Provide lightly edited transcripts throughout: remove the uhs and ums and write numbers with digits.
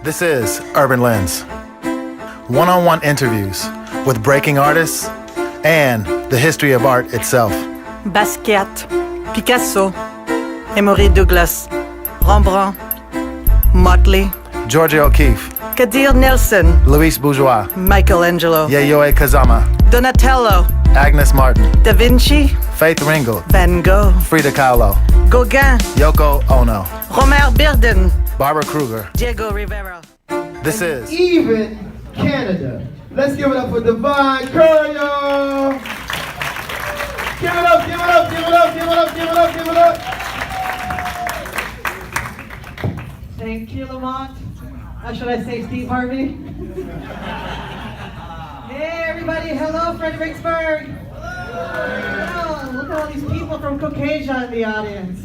This is Urban Lens. One-on-one interviews with breaking artists and the history of art itself. Basquiat, Picasso, Emory Douglas, Rembrandt, Motley, Georgia O'Keeffe, Kadir Nelson, Luis Bourgeois, Michelangelo, Yayoi Kusama, Donatello, Agnes Martin, Da Vinci, Faith Ringgold, Van Gogh, Frida Kahlo, Gauguin, Yoko Ono, Romer Birden, Barbara Kruger. Diego Rivera. This is Even Canada. Let's give it up for Divine Courier. Give it up, give it up, give it up, give it up, give it up, give it up. Thank you, Lamont. Or should I say Steve Harvey? Hey, everybody. Hello, Fredericksburg. Hello. Look at all these people from Caucasia in the audience.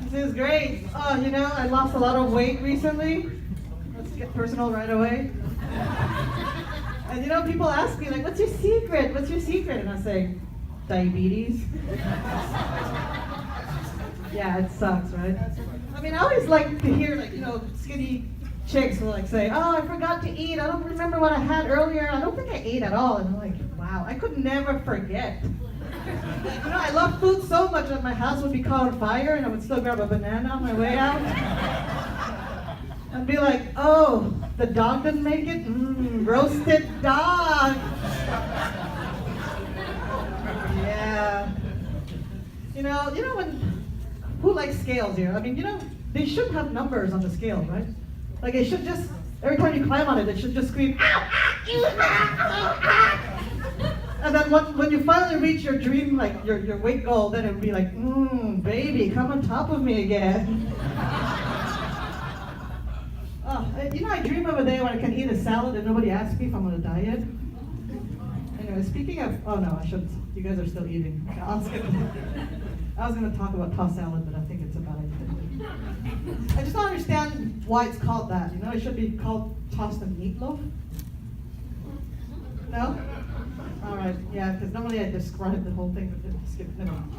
This is great. Oh, you know, I lost a lot of weight recently. Let's get personal right away. And you know, people ask me, like, what's your secret? What's your secret? And I say, diabetes. Yeah, it sucks, right? I mean, I always like to hear, like, you know, skinny chicks will like say, oh, I forgot to eat. I don't remember what I had earlier. I don't think I ate at all. And I'm like, wow, I could never forget. You know, I love food so much that my house would be caught on fire and I would still grab a banana on my way out. And be like, oh, the dog didn't make it? Roasted dog. Yeah. You know when, who likes scales here? I mean, you know, they should have numbers on the scale, right? Like it should just, every time you climb on it, it should just scream, ow, ah. And then when you finally reach your dream, like your weight goal, then it would be like, baby, come on top of me again. Oh, you know, I dream of a day when I can eat a salad and nobody asks me if I'm on a diet. Anyway, speaking of, oh no, I shouldn't. You guys are still eating. I was gonna talk about tossed salad, but I think it's a bad idea. I just don't understand why it's called that. You know, it should be called tossed and meatloaf. No? All right, yeah, because normally I describe the whole thing, but skip. Never mind.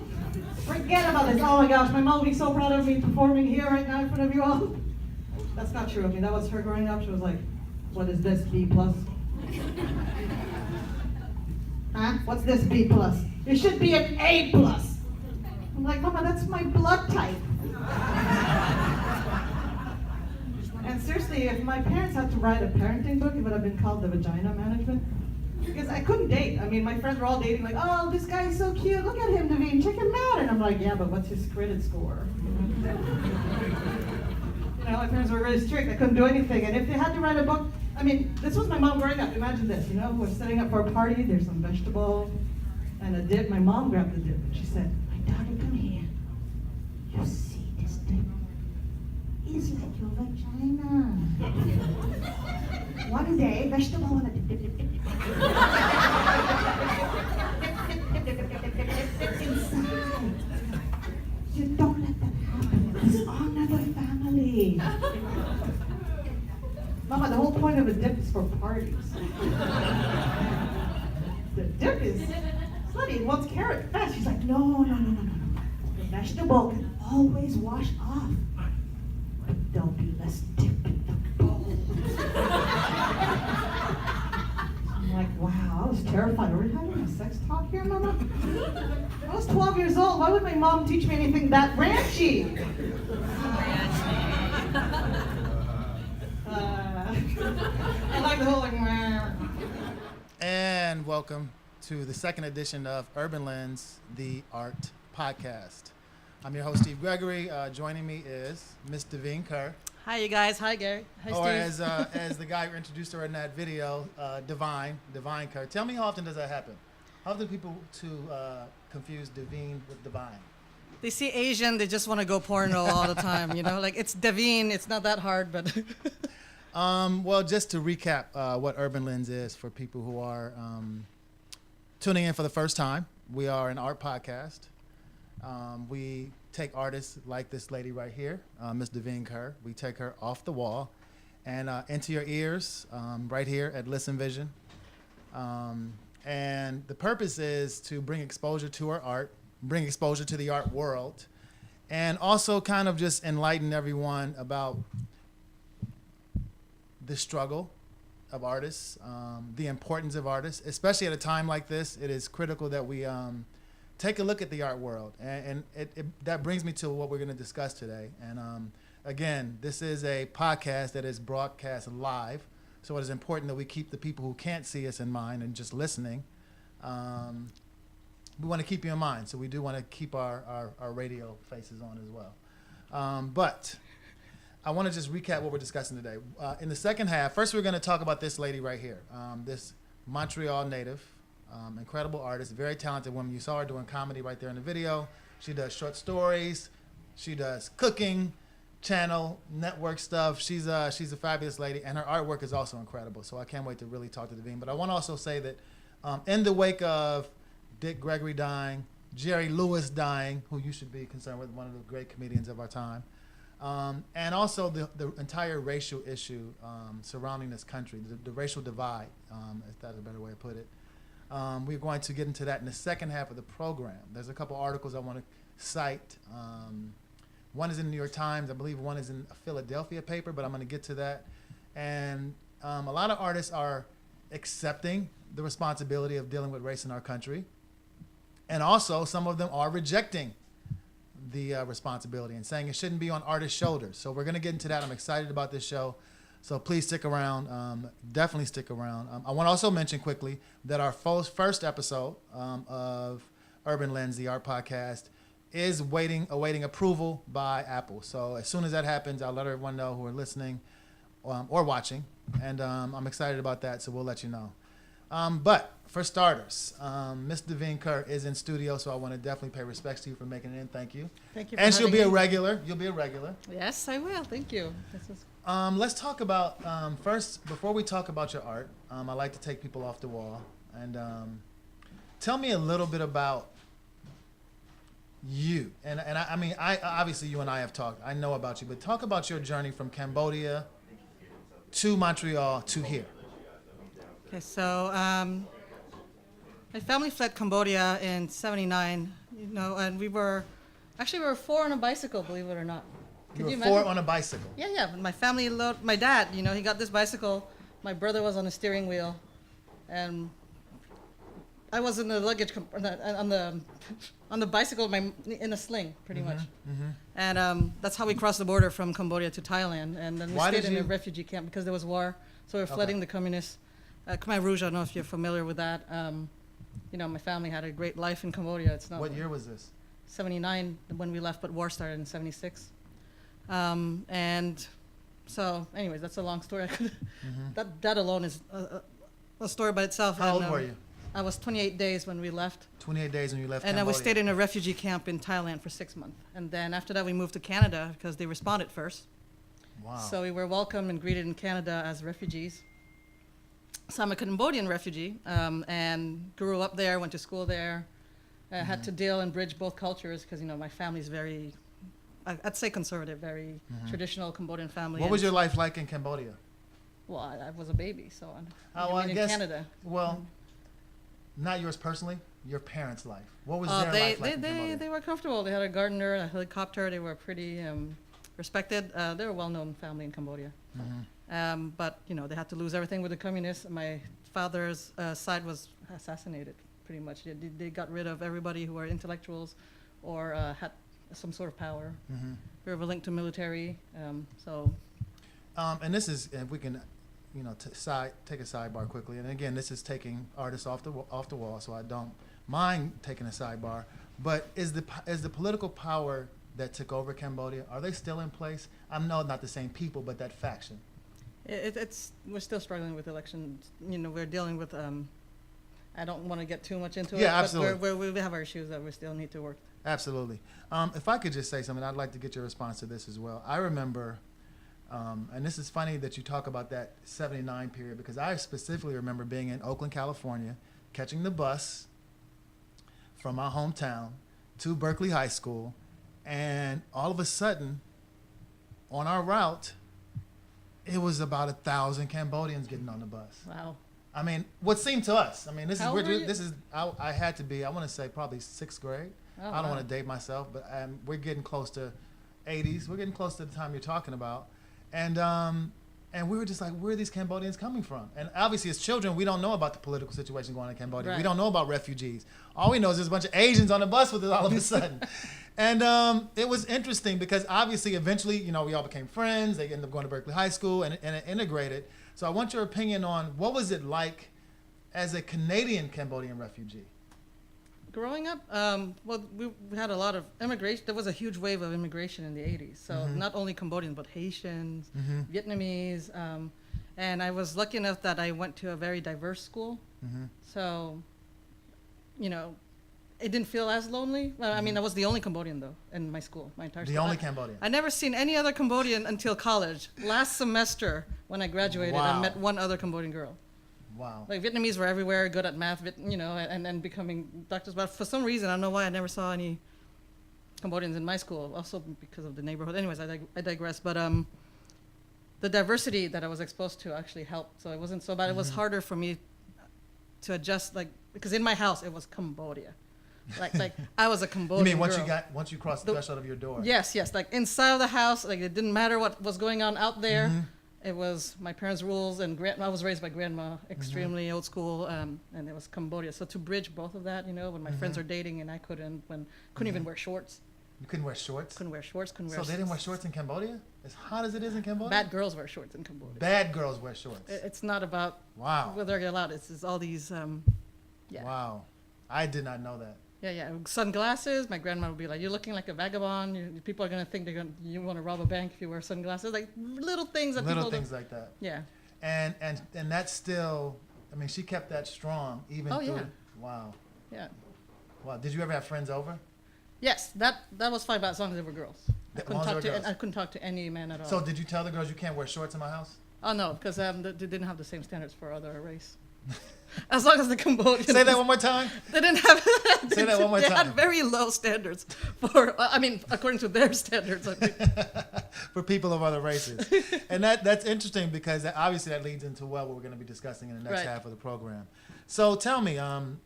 Forget about this. Oh my gosh, my mom will be so proud of me performing here right now in front of you all. That's not true. I mean, that was her growing up. She was like, what is this, B+? Huh? What's this, B+? It should be an A+. I'm like, Mama, that's my blood type. And seriously, if my parents had to write a parenting book, it would have been called The Vagina Management. Because I couldn't date. I mean, my friends were all dating, like, oh, this guy is so cute. Look at him, Davine. Check him out. And I'm like, yeah, but what's his credit score? You know, my parents were really strict. I couldn't do anything. And if they had to write a book, I mean, this was my mom growing up. Imagine this, you know, we're setting up for a party. There's some vegetable and a dip. My mom grabbed the dip and she said, my daughter, come here. You see this dip? It's like your vagina. One day, vegetable and a dip, dip, dip, dip, dip. Inside. You don't let that happen. It's honor the family. Mama, the whole point of a dip is for parties. The dip is slutty. It wants carrot fast. She's like, no. The vegetable can always wash off. But there'll be less dip in the bowl. I'm like, wow, I was terrified. Are we having a sex talk here, Mama? I was 12 years old. Why would my mom teach me anything that ranchy? I like the whole like. And welcome to the second edition of Urban Lens, the Art Podcast. I'm your host, Steve Gregory. Joining me is Miss Davine Kerr. Hi, you guys. Hi, Gary. Hi, Or Steve. as the guy who introduced her in that video, Divine Kerr. Tell me how often does that happen? How often do people confuse Davine with Divine? They see Asian, they just want to go porno all the time, you know? Like, it's Davine, it's not that hard, but... Well, just to recap what Urban Lens is for people who are tuning in for the first time, we are an art podcast. We take artists like this lady right here, Miss Davine Kerr. We take her off the wall and into your ears right here at Listen Vision. And the purpose is to bring exposure to her art, bring exposure to the art world, and also kind of just enlighten everyone about the struggle of artists, the importance of artists, especially at a time like this. It is critical that we take a look at the art world, and that brings me to what we're going to discuss today. And again, this is a podcast that is broadcast live, so it is important that we keep the people who can't see us in mind and just listening. We want to keep you in mind, so we do want to keep our radio faces on as well. But I want to just recap what we're discussing today. In the second half, first we're going to talk about this lady right here, this Montreal native, incredible artist, very talented woman. You saw her doing comedy right there in the video. She does short stories. She does cooking, channel, network stuff. She's a fabulous lady, and her artwork is also incredible. So I can't wait to really talk to Davine. But I want to also say that in the wake of Dick Gregory dying, Jerry Lewis dying, who you should be concerned with, one of the great comedians of our time, and also the entire racial issue surrounding this country, the racial divide, if that's a better way to put it. We're going to get into that in the second half of the program. There's a couple articles I want to cite. One is in the New York Times. I believe one is in a Philadelphia paper, but I'm going to get to that. And a lot of artists are accepting the responsibility of dealing with race in our country. And also, some of them are rejecting the responsibility and saying it shouldn't be on artists' shoulders. So we're going to get into that. I'm excited about this show. So please stick around. Definitely stick around. I want to also mention quickly that our first episode of Urban Lens, the art podcast, is awaiting approval by Apple. So as soon as that happens, I'll let everyone know who are listening or watching. And I'm excited about that, so we'll let you know. But for starters, Miss Davine Kerr is in studio, so I want to definitely pay respects to you for making it in. Thank you. Thank you for And she'll having be a me. regular. You'll be a regular. Yes, I will. Thank you. This is Let's talk about, first, before we talk about your art, I like to take people off the wall. And tell me a little bit about you. And I mean, obviously you and I have talked. I know about you. But talk about your journey from Cambodia to Montreal to here. okay. So my family fled Cambodia in '79. And we were 4 on a bicycle, believe it or not. You Could were you 4 imagine? on a bicycle. Yeah. My family, my dad, he got this bicycle. My brother was on the steering wheel, and I was in the luggage on the bicycle, in a sling, pretty much. And that's how we crossed the border from Cambodia to Thailand. And then we Why stayed did in a you- refugee camp because there was war. So we were Okay. flooding the communists. Khmer Rouge, I don't know if you're familiar with that. My family had a great life in Cambodia. It's not What year was this? 79 when we left, but war started in 76. And so, anyways, that's a long story. That alone is a story by itself. How And, old were you? I was 28 days when we left, 28 days when you left and then Cambodia. we stayed in a refugee camp in Thailand for 6 months. And then after that, we moved to Canada because they responded first. Wow. So we were welcomed and greeted in Canada as refugees. So I'm a Cambodian refugee and grew up there, went to school there. Had to deal and bridge both cultures because, my family's very, I'd say conservative, very traditional Cambodian family. What was and- your life like in Cambodia? Well, I was a baby, so Oh, I in guess- Canada. Well, not yours personally, your parents' life. What was Oh, their they, life like in Cambodia? they were comfortable. They had a gardener, a helicopter. They were pretty respected. They're a well-known family in Cambodia. But, they had to lose everything with the communists. My father's side was assassinated, pretty much. They got rid of everybody who were intellectuals or had some sort of power. We were linked to military. And this is, if we can, take a sidebar quickly. And again, this is taking artists off the wall, so I don't mind taking a sidebar. But is the political power that took over Cambodia, are they still in place? I know not the same people, but that faction. We're still struggling with elections. We're dealing with. I don't want to get too much into it. Yeah, but absolutely. we have our issues that we still need to work. Absolutely. If I could just say something, I'd like to get your response to this as well. I remember, and this is funny that you talk about that 79 period, because I specifically remember being in Oakland, California, catching the bus from my hometown to Berkeley High School, and all of a sudden, on our route, it was about 1,000 Cambodians getting on the bus. Wow. I mean, what seemed to us. I mean, this How old were you? I had to be, I want to say probably 6th grade. Oh, I don't wow. want to date myself, but we're getting close to 80s. We're getting close to the time you're talking about. And And we were just like, where are these Cambodians coming from? And obviously, as children, we don't know about the political situation going on in Cambodia. We Right. don't know about refugees. All we know is there's a bunch of Asians on the bus with us all of a sudden. And it was interesting because obviously, eventually, we all became friends. They ended up going to Berkeley High School and it integrated. So I want your opinion on what was it like as a Canadian Cambodian refugee? Growing up, well, we had a lot of immigration. There was a huge wave of immigration in the 80s. So not only Cambodians, but Haitians, Vietnamese. And I was lucky enough that I went to a very diverse school. So, it didn't feel as lonely. Well, I mean, I was the only Cambodian, though, in my school, my entire The school. only Cambodian. I never seen any other Cambodian until college. Last semester, when I graduated, I Wow. met one other Cambodian girl. Wow. Like Vietnamese were everywhere, good at math, and then becoming doctors. But for some reason, I don't know why I never saw any Cambodians in my school. Also because of the neighborhood. Anyways, I digress. But the diversity that I was exposed to actually helped. So it wasn't so bad. It was harder for me to adjust, because in my house it was Cambodia. Like I was a You Cambodian mean girl. once you crossed the threshold of your door? Yes. Like inside of the house, like it didn't matter what was going on out there. It was my parents' rules, and I was raised by grandma, extremely old school, and it was Cambodia. So to bridge both of that, when my friends are dating and I couldn't even wear shorts. You couldn't wear shorts? Couldn't wear shorts, couldn't So wear they didn't wear shorts in Cambodia? As hot as it is in Cambodia? Bad girls wear shorts in Cambodia. Bad girls wear shorts. It's not about Wow. whether they're allowed. It's all these, yeah. Wow. I did not know that. Yeah. Sunglasses. My grandma would be like, "You're looking like a vagabond. People are gonna think you want to rob a bank if you wear sunglasses." Like little things that Little people things don't. like that. Yeah. And that's still, she kept that strong even Oh, through. yeah. Wow. Yeah. Wow. Did you ever have friends over? Yes, that was fine, but as long as they were girls. As long as they were girls. I couldn't talk to any man at all. So did you tell the girls you can't wear shorts in my house? Oh no, because they didn't have the same standards for other race. As long as the Cambodians. Say that one more time. They didn't have. Say that one more They time. had very low standards for. According to their standards. I think. For people of other races. And that's interesting because obviously that leads into what we're going to be discussing in the next Right. half of the program. So tell me, I'm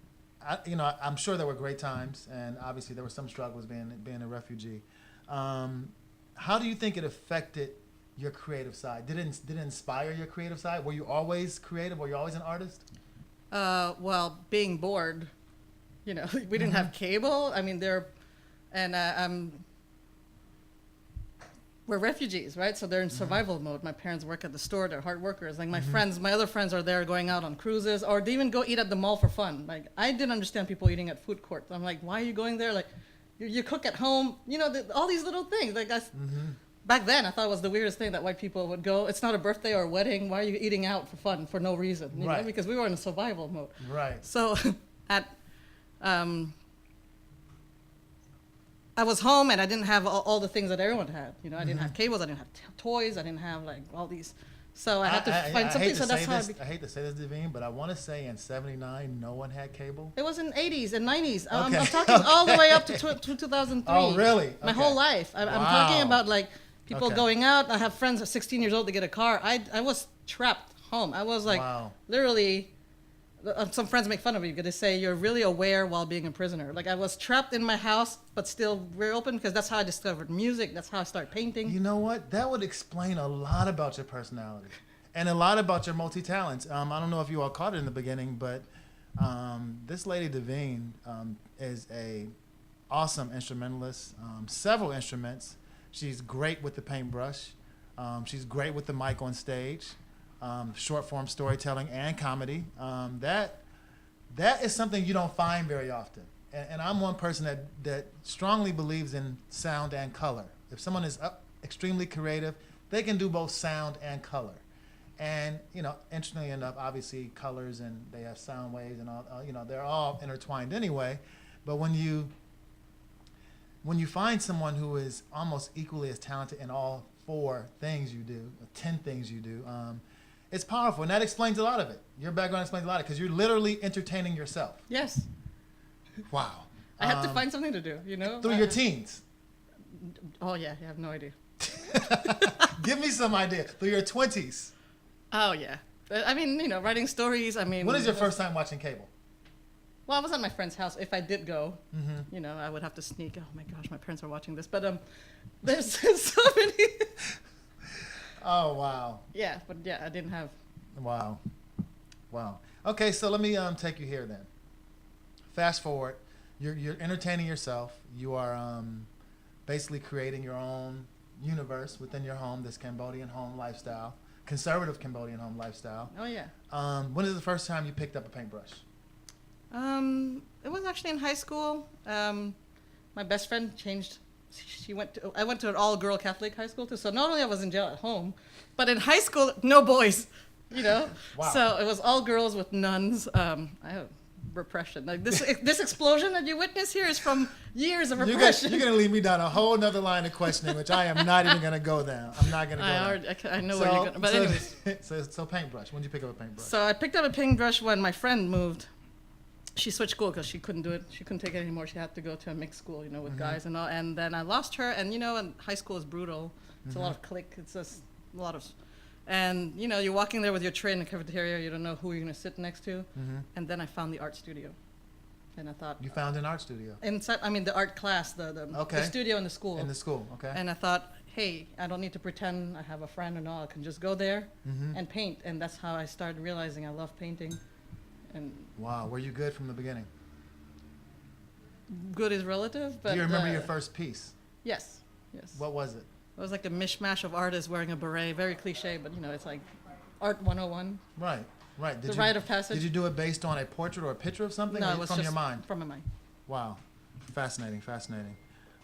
sure there were great times, and obviously there were some struggles being a refugee. How do you think it affected your creative side? Did it inspire your creative side? Were you always creative? Were you always an artist? Well, being bored, we didn't have cable. We're refugees, right? So they're in survival mode. My parents work at the store. They're hard workers. Like my other friends are there going out on cruises, or they even go eat at the mall for fun. Like I didn't understand people eating at food courts. I'm like, why are you going there? Like, you cook at home. All these little things. Like back then, I thought it was the weirdest thing that white people would go. It's not a birthday or a wedding. Why are you eating out for fun for no reason? You know? Right. Because we were in survival mode. Right. So I was home and I didn't have all the things that everyone had. I didn't have cables. I didn't have toys. I didn't have like all these. So I had to find something. So that's how I hate to say this, Devine, but I want to say in '79 no one had cable. it was in 80s and 90s. Okay. I'm talking all the way up to 2003. Oh, really? My Okay. whole life. I'm talking Wow. about like people Okay. going out. I have friends at 16 years old to get a car. I was trapped home. I was like Wow. literally. Some friends make fun of me because they say you're really aware while being a prisoner. Like I was trapped in my house, but still very open because that's how I discovered music. That's how I started painting. You know what? That would explain a lot about your personality and a lot about your multi-talents. I don't know if you all caught it in the beginning, but this lady Devine is a awesome instrumentalist, several instruments. She's great with the paintbrush. She's great with the mic on stage. Short form storytelling and comedy. That is something you don't find very often. And I'm one person that strongly believes in sound and color. If someone is extremely creative, they can do both sound and color. And interestingly enough, obviously colors and they have sound waves and all. They're all intertwined anyway. But when you find someone who is almost equally as talented in all 4 things you do, or 10 things you do. It's powerful, and that explains a lot of it. Your background explains a lot of it, because you're literally entertaining yourself. Yes, Wow. I had to find something to do. Through your teens. Oh yeah, you have no idea. Give me some idea. Through your 20s. Oh yeah, writing stories. When is your first time watching cable? Well, I was at my friend's house. If I did go, I would have to sneak. Oh my gosh, my parents are watching this. But there's so many. Oh wow. Yeah, but yeah, I didn't have. Wow. Wow. Okay, so let me take you here then. Fast forward. You're entertaining yourself. You are basically creating your own universe within your home, this Cambodian home lifestyle, conservative Cambodian home lifestyle. Oh yeah. When is the first time you picked up a paintbrush? It was actually in high school. My best friend changed. I went to an all-girl Catholic high school too. So not only I was in jail at home, but in high school, no boys. You know. Wow. So it was all girls with nuns. I have repression. Like this explosion that you witness here is from years of repression. You're gonna lead me down a whole nother line of questioning, which I am not even gonna go down. I'm not gonna go down. I know where you're going. But anyways. So paintbrush. When did you pick up a paintbrush? So I picked up a paintbrush when my friend moved. She switched school because she couldn't do it. She couldn't take it anymore. She had to go to a mixed school, with guys and all. And then I lost her. And and high school is brutal. It's a lot of clique. It's just a lot of. And you're walking there with your tray in the cafeteria. You don't know who you're gonna sit next to. And then I found the art studio, and I thought. You found an art studio. Inside, the art class, the studio in the school. In the school, okay. And I thought, hey, I don't need to pretend I have a friend and all. I can just go there and paint. And that's how I started realizing I love painting. And wow, were you good from the beginning? Good is relative, but do you remember your first piece? Yes. What was it? It was like a mishmash of artists wearing a beret, very cliche, but it's like art 101. Right. The rite of passage. Did you do it based on a portrait or a picture of something? No, or it was from just your mind. From my mind. Wow, fascinating.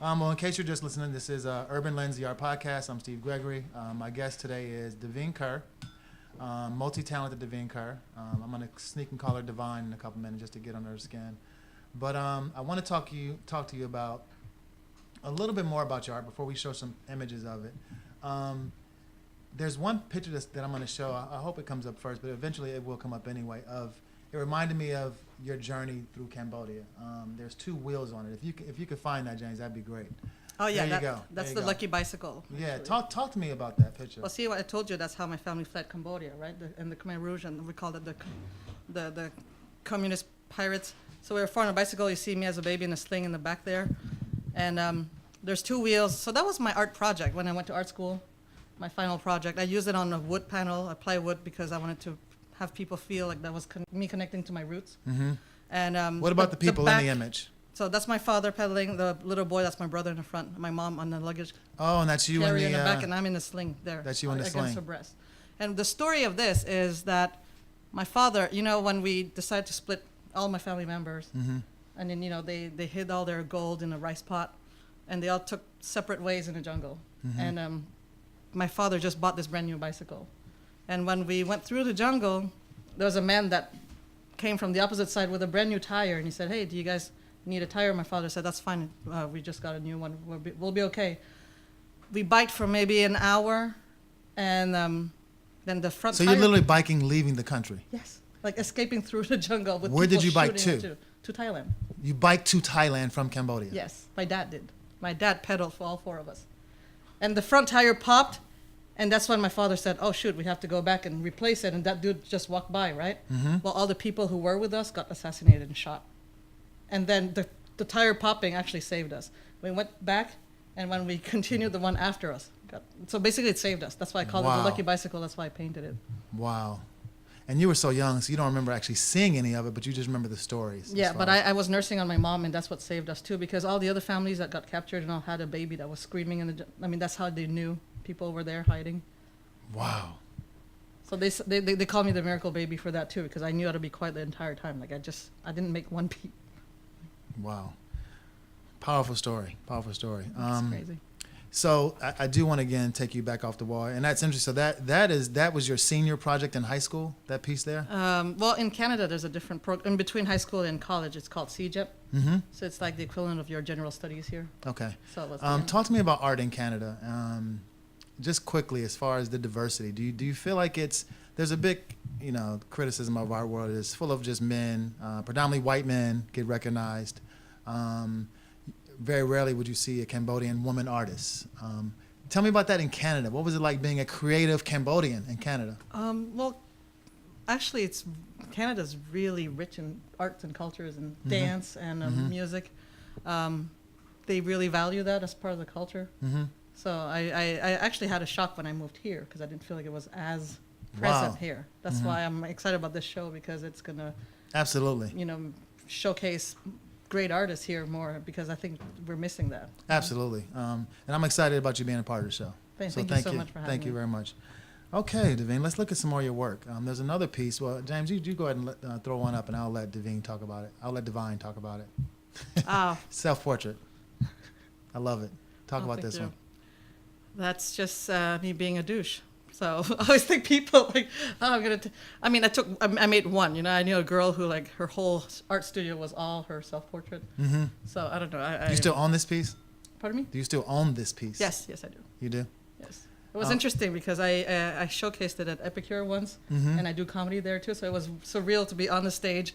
Well, in case you're just listening, this is Urban Lens, the Art Podcast. I'm Steve Gregory. My guest today is Devine Kerr. Multi-talented Devine Kerr. I'm going to sneak and call her Divine in a couple minutes just to get under her skin. But I want to talk to you about a little bit more about your art before we show some images of it. There's one picture that I'm going to show. I hope it comes up first, but eventually it will come up anyway. It reminded me of your journey through Cambodia. There's 2 wheels on it. If you could find that, James, that'd be great. Oh yeah, there you go. That's the lucky bicycle. Yeah, actually. talk to me about that picture. Well, see, what I told you, that's how my family fled Cambodia, right? And the Khmer Rouge, and we called it the communist pirates. So we were on a bicycle. You see me as a baby in a sling in the back there, and there's 2 wheels. So that was my art project when I went to art school. My final project. I used it on a wood panel, a plywood, because I wanted to have people feel like that was me connecting to my roots. And what about the people in the image? So that's my father pedaling, the little boy, that's my brother in the front, my mom on the luggage Oh, and that's you in carrier the in the back, and I'm in the sling there. That's you in the against sling. her breast. And the story of this is that my father, when we decided to split all my family members, and then, they hid all their gold in a rice pot, and they all took separate ways in the jungle. And my father just bought this brand new bicycle. And when we went through the jungle, there was a man that came from the opposite side with a brand new tire, and he said, hey, do you guys need a tire? My father said, that's fine. We just got a new one. We'll be okay. We biked for maybe an hour, and then the front So tire. you're literally biking, leaving the country? Yes, like escaping through the jungle with Where did people you bike shooting to? us To Thailand. You biked to Thailand from Cambodia? Yes, my dad did. My dad pedaled for all 4 of us. And the front tire popped, and that's when my father said, oh, shoot, we have to go back and replace it. And that dude just walked by, right? Well, all the people who were with us got assassinated and shot. And then the tire popping actually saved us. We went back, and when we continued, the one after us so basically it saved us. That's why I called it the lucky bicycle. That's why I painted it. Wow. And you were so young, so you don't remember actually seeing any of it, but you just remember the stories. Yeah, but I was nursing on my mom, and that's what saved us too, because all the other families that got captured and all had a baby that was screaming that's how they knew people were there hiding. Wow. So they called me the miracle baby for that too, because I knew how to be quiet the entire time. Like I didn't make one peep. Wow. Powerful story. It's crazy. So I do want to again take you back off the wall, and that's interesting. So that was your senior project in high school, that piece there? Well, in Canada, there's a different program in between high school and college. It's called CEGEP. So it's like the equivalent of your general studies here. Okay. So let's talk to me about art in Canada. Just quickly, as far as the diversity, do you feel like there's a big criticism of our world is full of just men, predominantly white men get recognized. Very rarely would you see a Cambodian woman artist. Tell me about that in Canada. What was it like being a creative Cambodian in Canada? Well, actually, Canada's really rich in arts and cultures and dance and music. They really value that as part of the culture. So I actually had a shock when I moved here because I didn't feel like it was as present Wow. here. That's why I'm excited about this show because it's gonna, Absolutely. showcase great artists here more because I think we're missing that. Absolutely. And I'm excited about you being a part of the show. Thank you so much for having Thank you me. very much. Okay, Devine, let's look at some more of your work. There's another piece. Well, James, you go ahead and throw one up, and I'll let Devine talk about it. I'll let Divine talk about it. Oh, Self-portrait. I love it. Talk about thank this you. one. That's just me being a douche. So I always think people like, oh, I made one, I knew a girl who like her whole art studio was all her self-portrait. Mm-hmm. So I don't know. Do you still own this piece? Pardon me? Do you still own this piece? Yes, I do. You do? Yes. It was Oh. interesting because I showcased it at Epicure once, Mm-hmm. and I do comedy there too. So it was surreal to be on the stage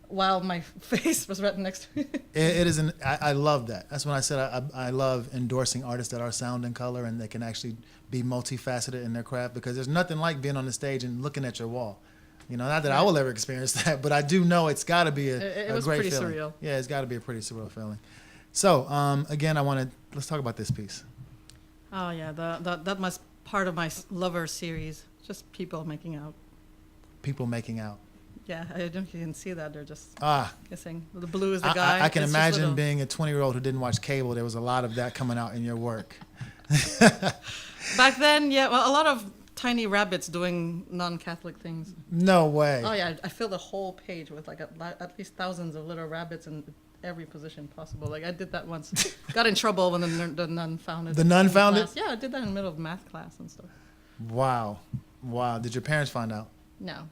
while my face was right next to me. It is I love that. That's when I said I love endorsing artists that are sound and color and they can actually be multifaceted in their craft because there's nothing like being on the stage and looking at your wall. Not that I will ever experience that, but I do know it's got to be It a was great pretty feeling. surreal. Yeah, it's got to be a pretty surreal feeling. So again, let's talk about this piece. Oh yeah, that was part of my Lover series. Just people making out. People making out. Yeah, I don't know if you can see that. They're just Ah, kissing. The blue is the guy. I can It's just imagine little- being a 20-year-old who didn't watch cable. There was a lot of that coming out in your work. Back then, yeah, well, a lot of tiny rabbits doing non-Catholic things. No way. Oh yeah, I filled the whole page with like at least thousands of little rabbits in every position possible. Like I did that once. Got in trouble when the nun found it. The nun in found class. it? Yeah, I did that in the middle of math class and stuff. Wow. Did your parents find out? No,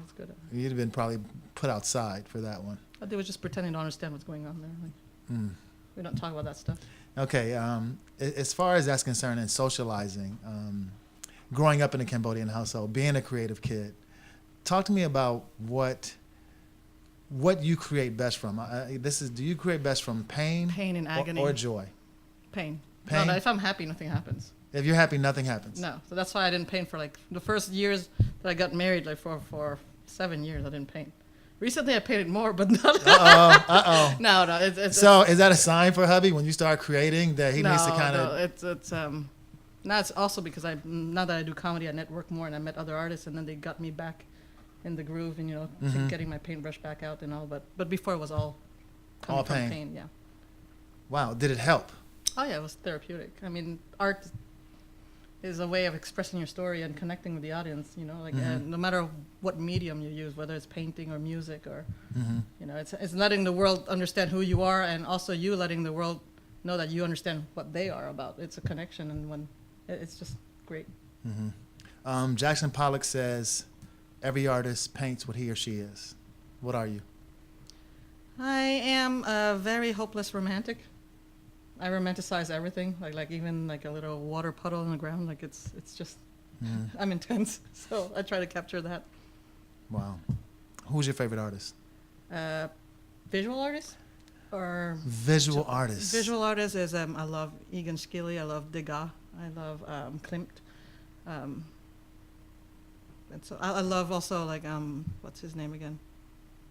it's good. You'd have been probably put outside for that one. But they were just pretending to understand what's going on there. Like, we don't talk about that stuff. Okay. As far as that's concerned and socializing, growing up in a Cambodian household, being a creative kid, talk to me about what you create best from. Do you create best from pain? Pain and agony. Or joy? Pain. Pain? No, if I'm happy, nothing happens. If you're happy, nothing happens. No, so that's why I didn't paint for like the first years that I got married. Like for 7 years, I didn't paint. Recently, I painted more, but not. Uh-oh. No, it's So is that a sign for hubby when you start creating that he no, needs to kind of... no, it's now it's also because now that I do comedy, I network more and I met other artists, and then they got me back in the groove and Mm-hmm. getting my paintbrush back out and all. But before it was all coming All from pain. pain. Yeah. Wow, did it help? Oh yeah, it was therapeutic. I mean, art is a way of expressing your story and connecting with the audience. No matter what medium you use, whether it's painting or music or it's letting the world understand who you are, and also you letting the world know that you understand what they are about. It's a connection, and when it's just great. Jackson Pollock says, every artist paints what he or she is. What are you? I am a very hopeless romantic. I romanticize everything, like even like a little water puddle in the ground. Like it's just, I'm intense. So I try to capture that. Wow. Who's your favorite artist? Visual artist, or Visual artist. visual artist is I love Egan Schiele. I love Degas. I love Klimt. And so I love also like what's his name again?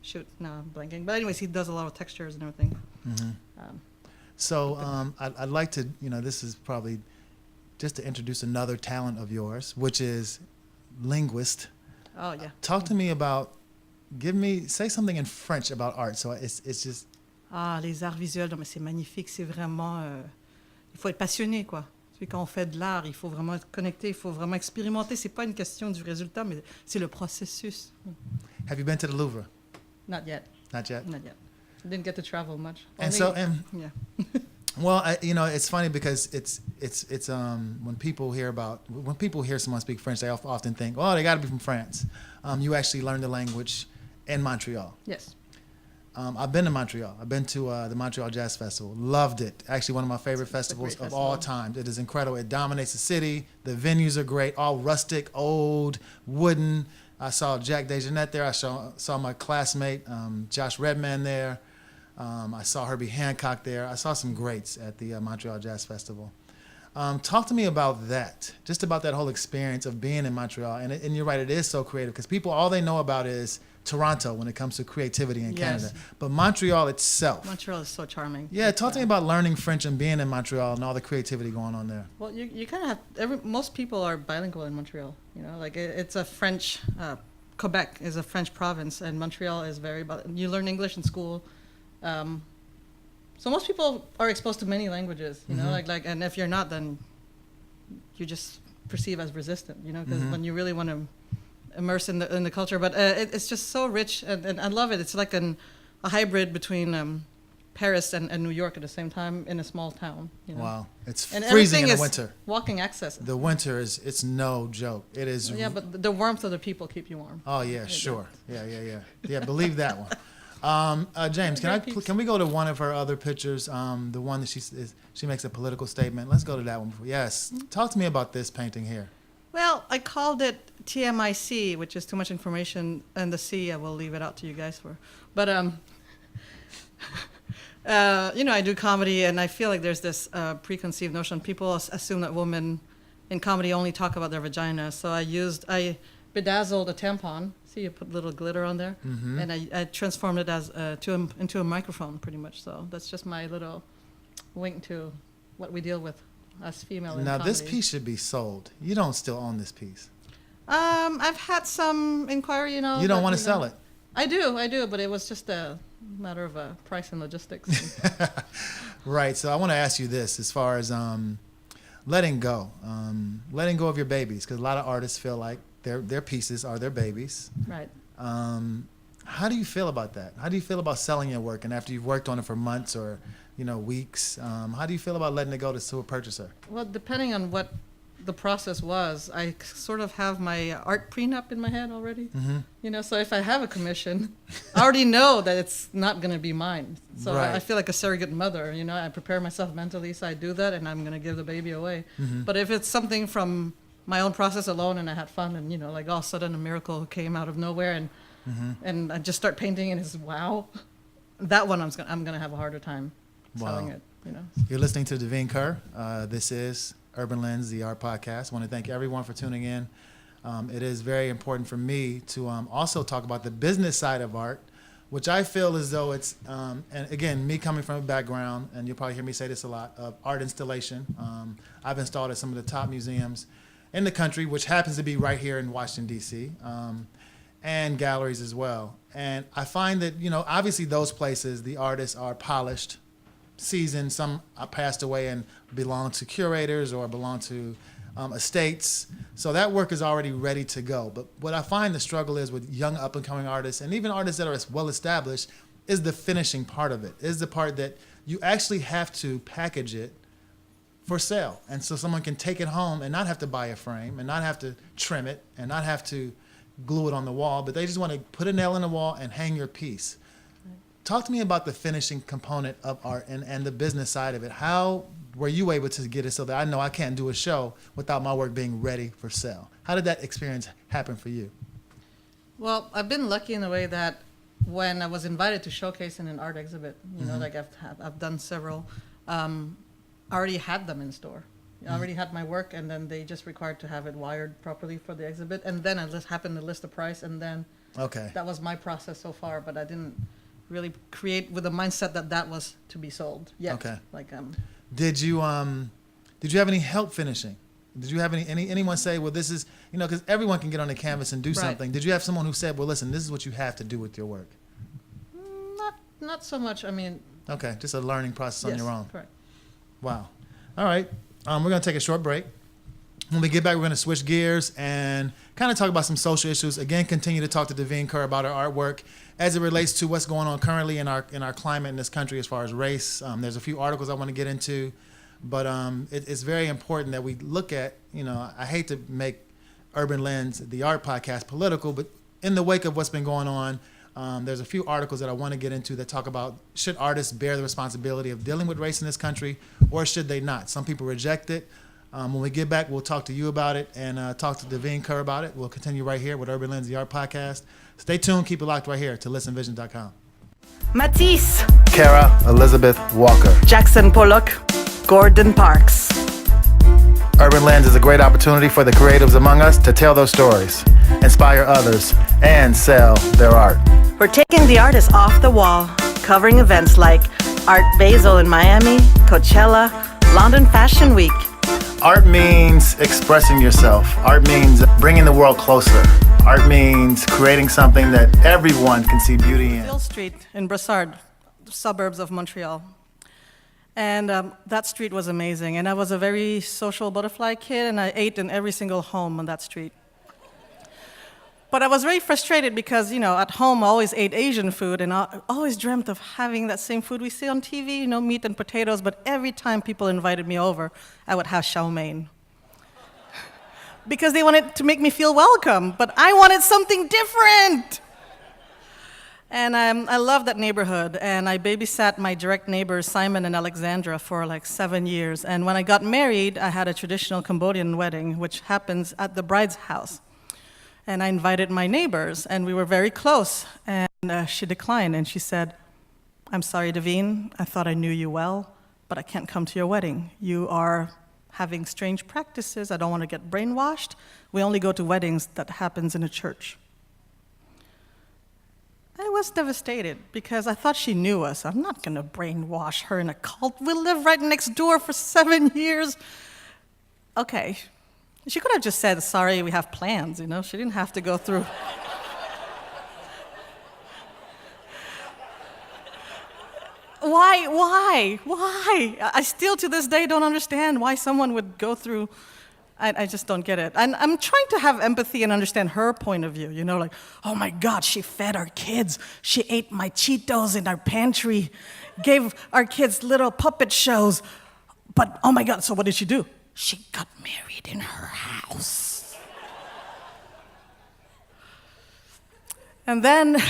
Shoot, no, I'm blanking. But anyways, he does a lot of textures and everything. So I'd like to, this is probably just to introduce another talent of yours, which is linguist. Oh yeah. Talk to me about, say something in French about art. So it's just, Ah, les arts visuels, non mais c'est magnifique, c'est vraiment... il faut être passionné, quoi. Puis quand on fait de l'art, il faut vraiment être connecté, il faut vraiment expérimenter. C'est pas une question du résultat, mais c'est le processus. have you been to the Louvre? Not yet, Not yet. not yet. I didn't get to travel much. And yeah. well, it's funny because it's when people hear someone speak French, they often think, oh, they got to be from France. You actually learn the language in Montreal. Yes. I've been to Montreal. I've been to the Montreal Jazz Festival. Loved it. Actually, one of my favorite festivals great of all festival. time. It is incredible. It dominates the city. The venues are great, all rustic, old, wooden. I saw Jack DeJohnette there. I saw my classmate Josh Redman there. I saw Herbie Hancock there. I saw some greats at the Montreal Jazz Festival. Talk to me about that, just about that whole experience of being in Montreal. And you're right, it is so creative because people, all they know about is Toronto when it comes to creativity in Yes. Canada. But Montreal itself. Montreal is so charming. Yeah, talk to me about learning French and being in Montreal and all the creativity going on there. Well, you kind of have most people are bilingual in Montreal. You know, like it's a French. Quebec is a French province, and Montreal is you learn English in school. So most people are exposed to many languages. You know, and if you're not, then you just perceive as resistant. You know, because when you really want to immerse in the culture, but it's just so rich, and I love it. It's like a hybrid between Paris and New York at the same time in a small town. You know? Wow, it's And freezing in everything the is winter. Walking access. The winter it's no joke. It is. Yeah, but the warmth of the people keep you warm. Oh yeah, sure. Yeah. Believe that one. James, can we go to one of her other pictures? The one that she makes a political statement. Let's go to that one. Yes. Talk to me about this painting here. Well, I called it TMIC, which is too much information, and the C I will leave it out to you guys for. But you know, I do comedy, and I feel like there's this preconceived notion. People assume that women in comedy only talk about their vagina. So I bedazzled a tampon. See, you put little glitter on there, and I transformed it into a microphone, pretty much. So that's just my little wink to what we deal with as female in Now comedy. this piece should be sold. You don't still own this piece. I've had some inquiry, you know. You don't that, want to you sell know, it. I do, but it was just a matter of price and logistics. Right. So I want to ask you this, as far as letting go of your babies, because a lot of artists feel like their pieces are their babies. Right. How do you feel about that? How do you feel about selling your work, and after you've worked on it for months or weeks? How do you feel about letting it go to a purchaser? Well, depending on what the process was, I sort of have my art prenup in my head already. You know, so if I have a commission, I already know that it's not going to be mine. So Right. I feel like a surrogate mother. You know, I prepare myself mentally, so I do that, and I'm going to give the baby away. But if it's something from my own process alone, and I had fun, and like all of a sudden a miracle came out of nowhere, and I just start painting, and it's wow, that one I'm gonna have a harder time selling Wow. it. You know. You're listening to Devine Kerr. This is Urban Lens, the art podcast. I want to thank everyone for tuning in. It is very important for me to also talk about the business side of art, which I feel as though it's, and again, me coming from a background, and you'll probably hear me say this a lot, of art installation. I've installed at some of the top museums in the country, which happens to be right here in Washington, D.C., and galleries as well. And I find that, obviously those places, the artists are polished, seasoned. Some are passed away and belong to curators or belong to estates. So that work is already ready to go. But what I find the struggle is with young up-and-coming artists, and even artists that are well-established, is the finishing part of it, is the part that you actually have to package it for sale. And so someone can take it home and not have to buy a frame and not have to trim it and not have to glue it on the wall, but they just want to put a nail in the wall and hang your piece. Talk to me about the finishing component of art and the business side of it. How were you able to get it so that I know I can't do a show without my work being ready for sale? How did that experience happen for you? Well, I've been lucky in a way that when I was invited to showcase in an art exhibit, like I've done several, I already had them in store. I already had my work, and then they just required to have it wired properly for the exhibit. And then I just happened to list the price, and then Okay. that was my process so far. But I didn't really create with the mindset that was to be sold yet. Okay. Like Did you have any help finishing? Did you have anyone say, well, this is, because everyone can get on the canvas and do Right. something. Did you have someone who said, well, listen, this is what you have to do with your work? not so much. I mean, Okay, just a learning process on yes, your own. correct. Wow. All right. We're going to take a short break. When we get back, we're going to switch gears and kind of talk about some social issues. Again, continue to talk to Devine Kerr about her artwork as it relates to what's going on currently in our climate in this country as far as race. There's a few articles I want to get into, but it's very important that we look at, I hate to make Urban Lens, the art podcast, political, but in the wake of what's been going on, there's a few articles that I want to get into that talk about, should artists bear the responsibility of dealing with race in this country, or should they not? Some people reject it. When we get back, we'll talk to you about it and talk to Devine Kerr about it. We'll continue right here with Urban Lens, the art podcast. Stay tuned. Keep it locked right here to listenvision.com. Matisse, Kara Elizabeth Walker. Jackson Pollock, Gordon Parks. Urban Lens is a great opportunity for the creatives among us to tell those stories, inspire others, and sell their art. We're taking the artists off the wall, covering events like Art Basel in Miami, Coachella, London Fashion Week. Art means expressing yourself. Art means bringing the world closer. Art means creating something that everyone can see beauty in. Hill Street in Brossard, suburbs of Montreal. And that street was amazing. And I was a very social butterfly kid, and I ate in every single home on that street. But I was very frustrated because, at home I always ate Asian food, and I always dreamt of having that same food we see on TV, meat and potatoes, but every time people invited me over, I would have chow mein. Because they wanted to make me feel welcome, but I wanted something different. And I love that neighborhood, and I babysat my direct neighbors, Simon and Alexandra, for like 7 years. And when I got married, I had a traditional Cambodian wedding, which happens at the bride's house. And I invited my neighbors, and we were very close. And she declined, and she said, "I'm sorry, Devine, I thought I knew you well, but I can't come to your wedding. You are having strange practices. I don't want to get brainwashed. We only go to weddings that happens in a church." I was devastated because I thought she knew us. I'm not going to brainwash her in a cult. We lived right next door for 7 years. Okay. She could have just said, "Sorry, we have plans," She didn't have to go through. Why? I still to this day don't understand why someone would go through. I just don't get it. And I'm trying to have empathy and understand her point of view, like, "Oh my God, she fed our kids. She ate my Cheetos in our pantry, gave our kids little puppet shows. But oh my God, so what did she do? She got married in her house." And then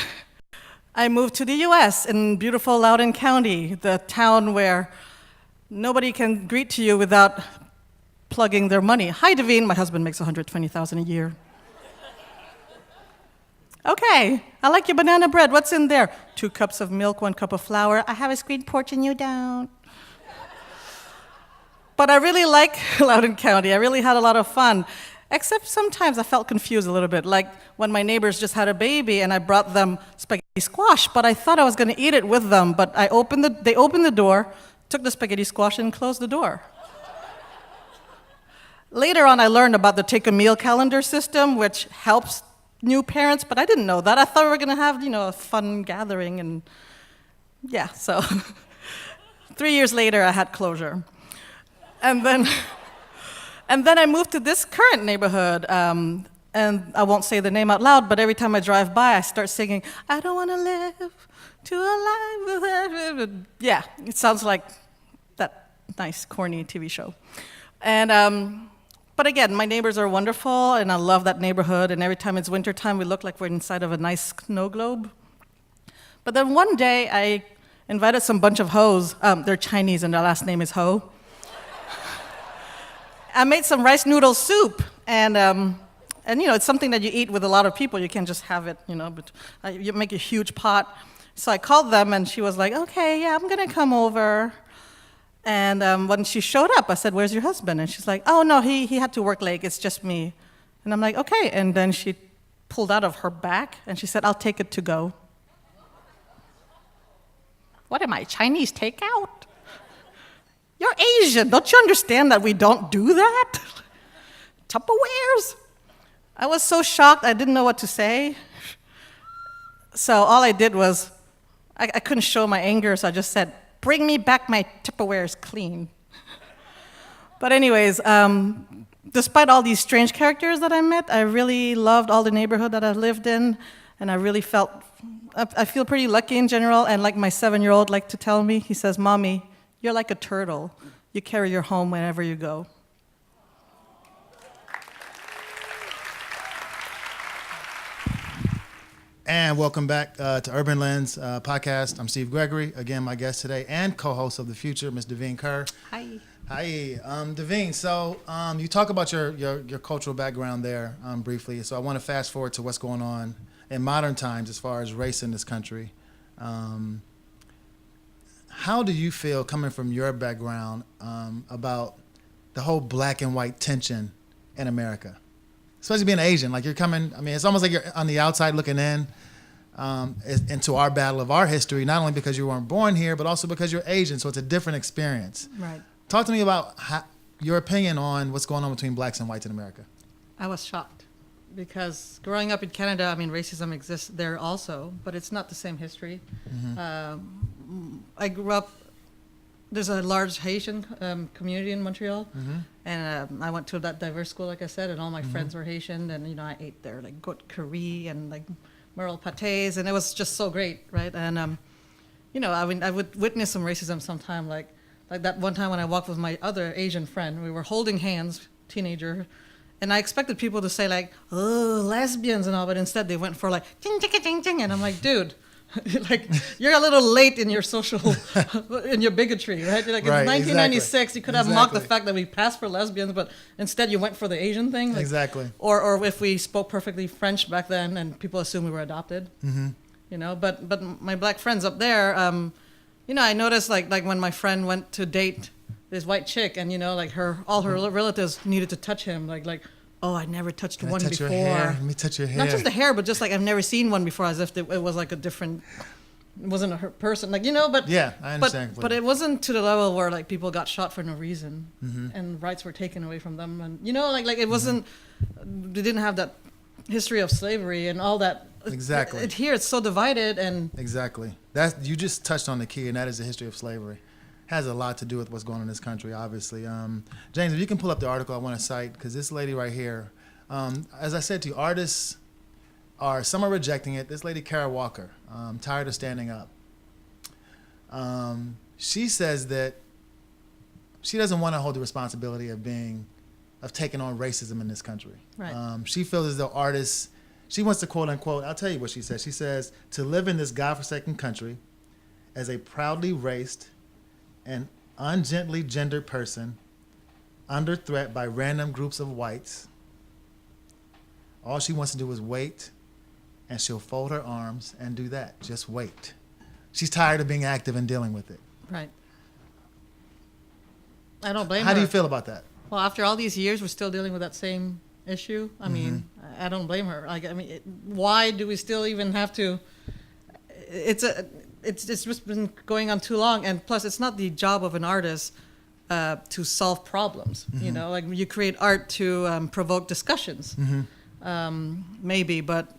I moved to the US in beautiful Loudoun County, the town where nobody can greet to you without plugging their money. "Hi, Devine, my husband makes $120,000 a year." "Okay, I like your banana bread. What's in there?" 2 cups of milk, 1 cup of flour. "I have a screen porching you down." But I really like Loudoun County. I really had a lot of fun, except sometimes I felt confused a little bit, like when my neighbors just had a baby and I brought them spaghetti squash, but I thought I was going to eat it with them, but they opened the door, took the spaghetti squash, and closed the door. Later on, I learned about the take-a-meal calendar system, which helps new parents, but I didn't know that. I thought we were going to have, a fun gathering, and yeah, so 3 years later, I had closure. And then I moved to this current neighborhood, and I won't say the name out loud, but every time I drive by, I start singing, "I don't want to live to a life." Yeah, it sounds like that nice, corny TV show. And but again, my neighbors are wonderful, and I love that neighborhood, and every time it's wintertime, we look like we're inside of a nice snow globe. But then one day, I invited some bunch of hoes. They're Chinese, and their last name is Ho. I made some rice noodle soup, and it's something that you eat with a lot of people. You can't just have it, but you make a huge pot. So I called them, and she was like, "Okay, yeah, I'm gonna come over." And when she showed up, I said, "Where's your husband?" And she's like, "Oh no, he had to work late. It's just me." And I'm like, "Okay." And then she pulled out of her back, and she said, "I'll take it to go." What am I, Chinese takeout? You're Asian. Don't you understand that we don't do that? Tupperwares? I was so shocked, I didn't know what to say. So all I did was, I couldn't show my anger, so I just said, "Bring me back my Tupperwares clean." But anyways, despite all these strange characters that I met, I really loved all the neighborhood that I lived in, and I really I feel pretty lucky in general, and like my 7-year-old liked to tell me, he says, "Mommy, you're like a turtle. You carry your home wherever you go." And welcome back to Urban Lens podcast. I'm Steve Gregory, again, my guest today, and co-host of The Future, Ms. Devine Kerr. Hi. Hi, Devine. So you talk about your cultural background there briefly. So I want to fast forward to what's going on in modern times as far as race in this country. How do you feel, coming from your background, about the whole black and white tension in America, especially being Asian. Like you're coming, I mean, it's almost like you're on the outside looking in into our battle of our history, not only because you weren't born here, but also because you're Asian. So it's a different experience. Right. Talk to me about your opinion on what's going on between blacks and whites in America. I was shocked because growing up in Canada, I mean, racism exists there also, but it's not the same history. I grew up, there's a large Haitian community in Montreal, and I went to that diverse school, like I said, and all my friends were Haitian, and, you know, I ate their, like, goat curry and, like, merle pâtés, and it was just so great, right? And, you know, I mean, I would witness some racism sometime, like that one time when I walked with my other Asian friend, we were holding hands, teenager, and I expected people to say like, oh, lesbians and all, but instead they went for like, ting, ting, ting, ting, and I'm like, dude, like, you're a little late in your social, in your bigotry, right? Like, Right, in 1996, exactly. you could have mocked the Exactly. fact that we passed for lesbians, but instead you went for the Asian thing. Like, Exactly. Or if we spoke perfectly French back then and people assumed we were adopted, you know, but my black friends up there, you know, I noticed like when my friend went to date this white chick and, you know, like all her relatives needed to touch him, like, oh, I never touched Can I one touch before. your hair? Let me touch your hair. Not just the hair, but just like I've never seen one before, as if it was like a different, it wasn't a person, like, you know, but Yeah, I understand. but it wasn't to the level where like people got shot for no reason and rights were taken away from them, and, you know, like it wasn't, they didn't have that history of slavery and all that. Exactly. Here it's so divided, and Exactly. You just touched on the key, and that is the history of slavery. Has a lot to do with what's going on in this country, obviously. James, if you can pull up the article I want to cite, because this lady right here, as I said to you, artists some are rejecting it. This lady, Kara Walker, tired of standing up. She says that she doesn't want to hold the responsibility of taking on racism in this country. Right. She feels as though artists, she wants to quote unquote, I'll tell you what she says. She says, to live in this godforsaken country as a proudly raced and ungently gendered person under threat by random groups of whites, all she wants to do is wait, and she'll fold her arms and do that. Just wait. She's tired of being active and dealing with it. right. I don't blame her. How do you feel about that? Well, after all these years, we're still dealing with that same issue. I mean, Mm-hmm. I don't blame her. Like, I mean, why do we still even have to? It's just been going on too long, and plus, it's not the job of an artist to solve problems. Mm-hmm. You know, like you create art to provoke discussions, maybe, but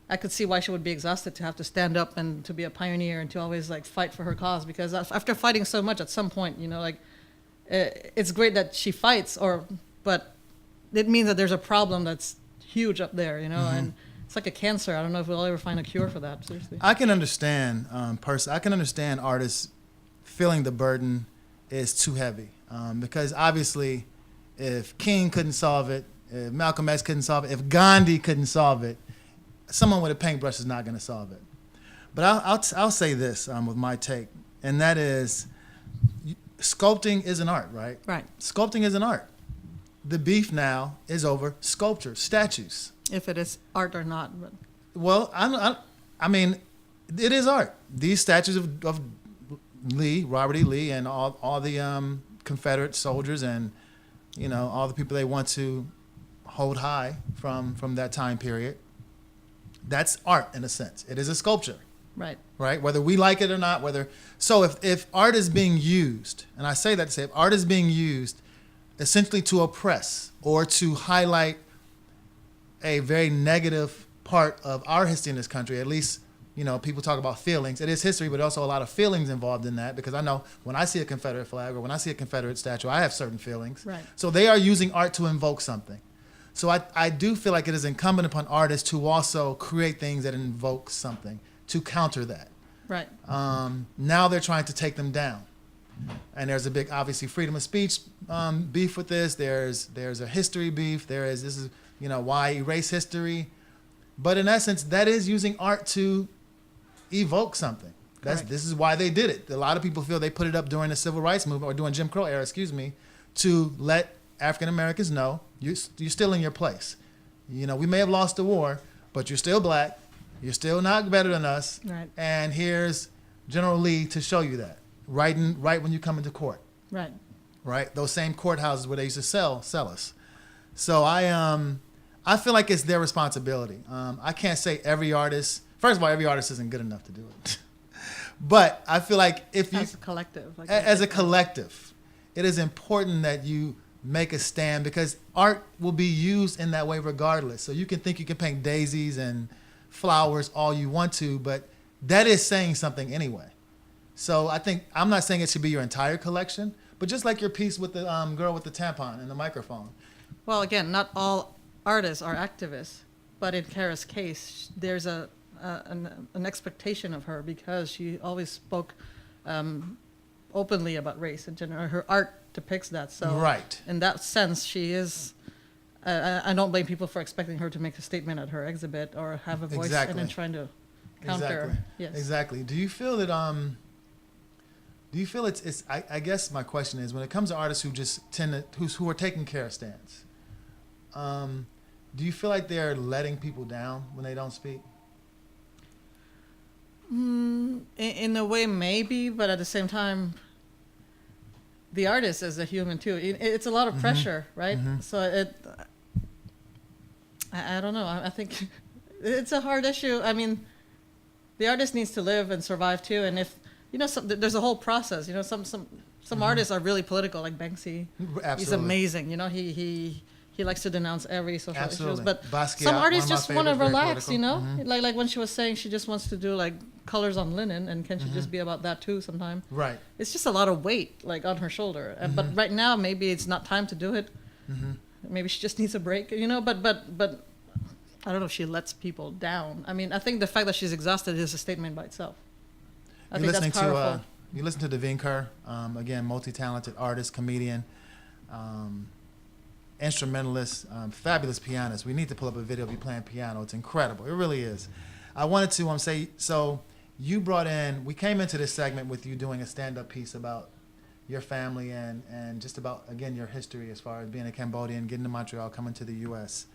I could see why she would be exhausted to have to stand up and to be a pioneer and to always like fight for her cause. Because after fighting so much, at some point, you know, like it's great that she fights, but it means that there's a problem that's huge up there, you know, and it's like a cancer. I don't know if we'll ever find a cure for that. Seriously. I can understand, I can understand artists feeling the burden is too heavy, because obviously, if King couldn't solve it, if Malcolm X couldn't solve it, if Gandhi couldn't solve it, someone with a paintbrush is not going to solve it. But I'll say this with my take, and that is, sculpting is an art, right? Right. Sculpting is an art. The beef now is over sculpture, statues. If it is art or not. But Well, I mean, it is art. These statues of Lee, Robert E. Lee, and all the Confederate soldiers, and, you know, all the people they want to hold high from that time period. That's art in a sense. It is a sculpture, right. right? Whether we like it or not. So if art is being used, and I say that to say, if art is being used essentially to oppress or to highlight a very negative part of our history in this country, at least, you know, people talk about feelings. It is history, but also a lot of feelings involved in that, because I know when I see a Confederate flag or when I see a Confederate statue, I have certain feelings. Right. So they are using art to invoke something. So I do feel like it is incumbent upon artists to also create things that invoke something to counter that. Right. Now they're trying to take them down. And there's a big, obviously, freedom of speech beef with this. There's a history beef. This is, you know, why erase history. But in essence, that is using art to evoke something. This is why they did it. A lot of people feel they put it up during the Civil Rights Movement, or during Jim Crow era, to let African Americans know you're still in your place. You know, we may have lost the war, but you're still black. You're still not better than us. Right. And here's General Lee to show you that. Right when you come into court. Right. right? Those same courthouses where they used to sell us. So I feel like it's their responsibility. I can't say every artist. First of all, every artist isn't good enough to do it. But I feel like if you, As a collective. Like as a collective, it is important that you make a stand because art will be used in that way regardless. So you can think you can paint daisies and flowers all you want to, but that is saying something anyway. So I think, I'm not saying it should be your entire collection, but just like your piece with the girl with the tampon and the microphone. Well, again, not all artists are activists, but in Kara's case, there's an expectation of her because she always spoke openly about race in general. Her art depicts that. So Right. in that sense, she is. I don't blame people for expecting her to make a statement at her exhibit or have a voice Exactly. and then trying to counter. Exactly. Yes. Exactly. Do you feel that do you feel it's I guess my question is when it comes to artists who just tend to who are taking Kara stands, do you feel like they're letting people down when they don't speak? In a way, maybe, but at the same time, the artist is a human too. It's a lot of pressure, right? So I don't know. I think it's a hard issue. I mean, the artist needs to live and survive too. And if there's a whole process. Some artists are really political, like Banksy. Absolutely. He's amazing. He likes to denounce every social Absolutely. issues. But Basquiat, some artists one of my just want to favorites, very relax. political. Like when she was saying she just wants to do like colors on linen, and can she just be about that too sometime? Right. It's just a lot of weight like on her shoulder. But right now maybe it's not time to do it. Maybe she just needs a break. But I don't know if she lets people down. I mean, I think the fact that she's exhausted is a statement by itself. I think that's powerful. You listen to Devine Kerr, again, multi-talented artist, comedian, instrumentalist, fabulous pianist. We need to pull up a video of you playing piano. It's incredible. It really is. I wanted to say, so you we came into this segment with you doing a stand-up piece about your family and just about, again, your history as far as being a Cambodian, getting to Montreal, coming to the U.S.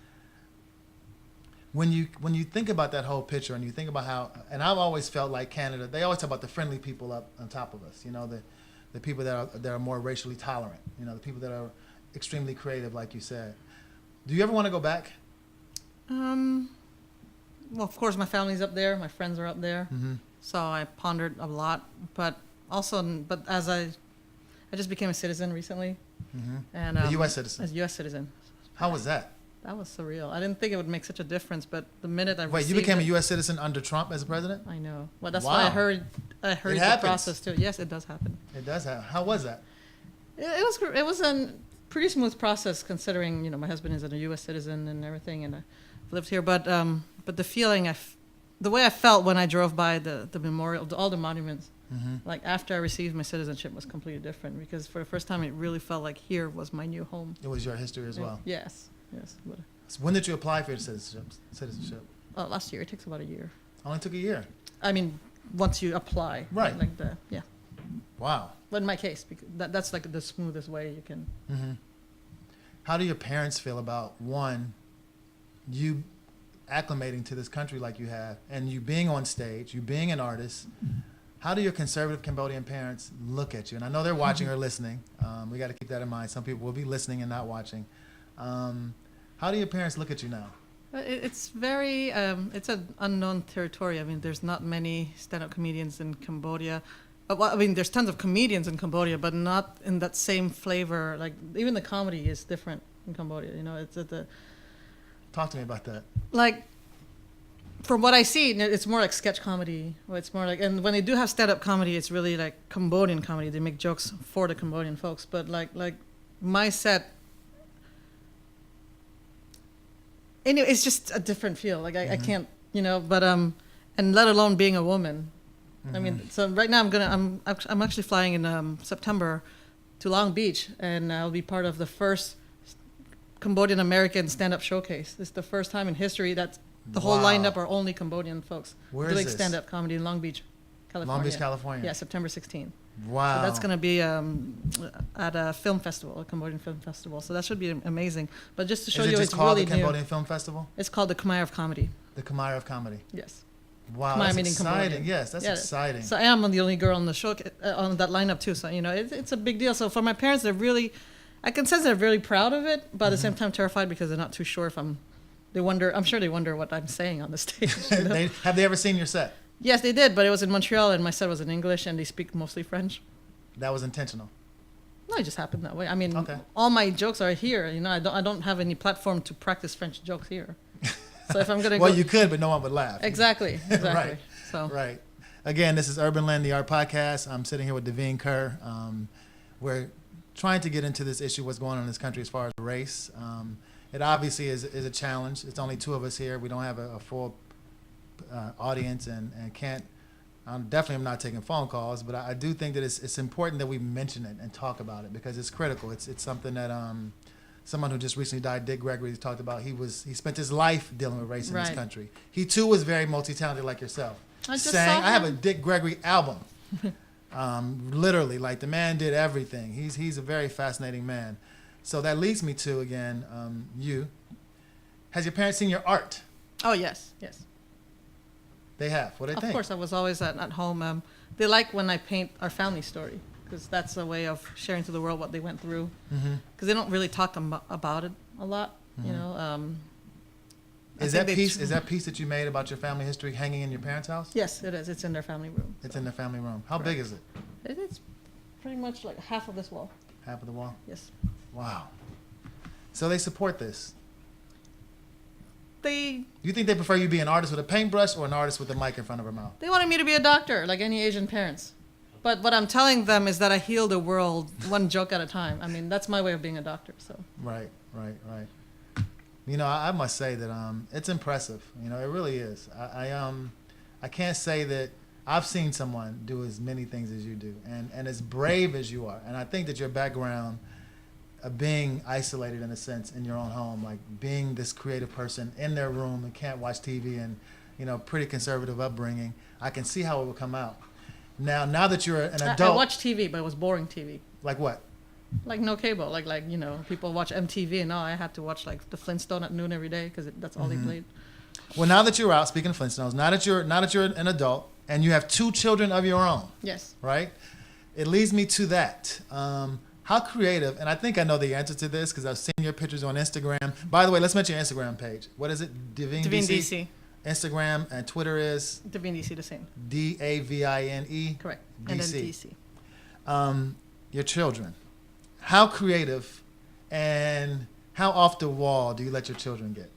When you think about that whole picture and you think about how, and I've always felt like Canada, they always talk about the friendly people up on top of us, the people that are more racially tolerant, the people that are extremely creative, like you said. Do you ever want to go back? Well, of course, my family's up there, my friends are up there, so I pondered a lot. But as I just became a citizen recently, and A U.S. citizen. As a U.S. citizen. How was that? That was surreal. I didn't think it would make such a difference, but the minute I Wait, you received became a it- U.S. citizen under Trump as a president? I know. Well, that's Wow. why I heard the happens. process too. Yes, it does happen. It does have. How was that? It was a pretty smooth process considering my husband is a U.S. citizen and everything, and I've lived here. But the feeling the way I felt when I drove by the memorial, all the monuments, like after I received my citizenship was completely different because for the first time it really felt like here was my new home. It was your history as well. Yes. But, So when did you apply for your citizenship? last year. It takes about a year. Only took a year. I mean, once you apply. Right. Yeah. Wow. But in my case, because that's like the smoothest way you can. How do your parents feel about, one, you acclimating to this country like you have, and you being on stage, you being an artist? How do your conservative Cambodian parents look at you? And I know they're watching or listening. We got to keep that in mind. Some people will be listening and not watching. How do your parents look at you now? It's very, it's an unknown territory. I mean, there's not many stand-up comedians in Cambodia. Well, I mean, there's tons of comedians in Cambodia, but not in that same flavor. Like, even the comedy is different in Cambodia. It's at the... Talk to me about that. Like, from what I see, it's more like sketch comedy. Or it's more like, and when they do have stand-up comedy, it's really like Cambodian comedy. They make jokes for the Cambodian folks. But like my set, anyway, it's just a different feel. Like I can't, but and let alone being a woman. I mean, so right now I'm actually flying in September to Long Beach, and I'll be part of the first Cambodian American stand-up showcase. It's the first time in history that the whole Wow. lineup are only Cambodian folks Where is doing this? stand-up comedy in Long Beach, California. Long Beach, California. Yeah, September 16th. Wow. So that's going to be at a film festival, a Cambodian film festival. So that should be amazing. But just to show Is it you, just it's called really the new. Cambodian Film Festival? It's called the Khmer of Comedy. The Khmer of Comedy. Yes. Wow, Miami that's in exciting. Cambodia. Yes, that's Yeah. exciting. So I am the only girl on the show on that lineup too. So it's a big deal. So for my parents, they're really, I can sense they're really proud of it, but at the same time terrified because they're not too sure if I'm. They wonder. I'm sure they wonder what I'm saying on the stage. You know? Have they ever seen your set? Yes, they did, but it was in Montreal, and my set was in English, and they speak mostly French. That was intentional. No, it just happened that way. I mean, Okay. all my jokes are here. I don't have any platform to practice French jokes here. So if I'm gonna Well, go, you could, but no one would laugh. exactly. Right. So Right. Again, this is Urban Lynn, the Art Podcast. I'm sitting here with Devine Kerr. We're trying to get into this issue, what's going on in this country as far as race. It obviously is a challenge. It's only two of us here. We don't have a full audience and can't. I definitely am not taking phone calls, but I do think that it's important that we mention it and talk about it because it's critical. It's something that someone who just recently died, Dick Gregory, talked about. He spent his life dealing with race in this Right. country. He too was very multi-talented like yourself. I just Sang, saw I have a him. Dick Gregory album. Literally, like the man did everything. He's a very fascinating man. So that leads me to again, you. Has your parents seen your art? Oh yes. They have. What do they Of think? course, I was always at home. They like when I paint our family story because that's a way of sharing to the world what they went through. Because they don't really talk about it a lot. You know. I Is think that piece that you made about your family history hanging in your parents' house? Yes, it is. It's in their family room. It's in their family room. How big is it? It's pretty much like half of this wall. Half of the wall? Yes. Wow. So they support this. They You think they prefer you be an artist with a paintbrush or an artist with a mic in front of her mouth? wanted me to be a doctor, like any Asian parents. But what I'm telling them is that I heal the world one joke at a time. I mean, that's my way of being a doctor. So Right. You know, I must say that it's impressive. You know, it really is. I can't say that I've seen someone do as many things as you do, and as brave as you are. And I think that your background of being isolated in a sense in your own home, like being this creative person in their room and can't watch TV and, you know, pretty conservative upbringing, I can see how it would come out. Now that you're an adult, I watched TV, but it was boring TV. like what? Like no cable, like people watch MTV, and I had to watch like the Flintstone at noon every day because that's all they played. Well, now that you're out, speaking of Flintstones, now that you're an adult and you have 2 children of your own, Yes. right? It leads me to that. How creative, and I think I know the answer to this because I've seen your pictures on Instagram. By the way, let's mention your Instagram page. What is it? Devine DC. Instagram and Twitter is Devine DC the same. DAVINE. Correct. And then DC. DC. Your children. How creative and how off the wall do you let your children get?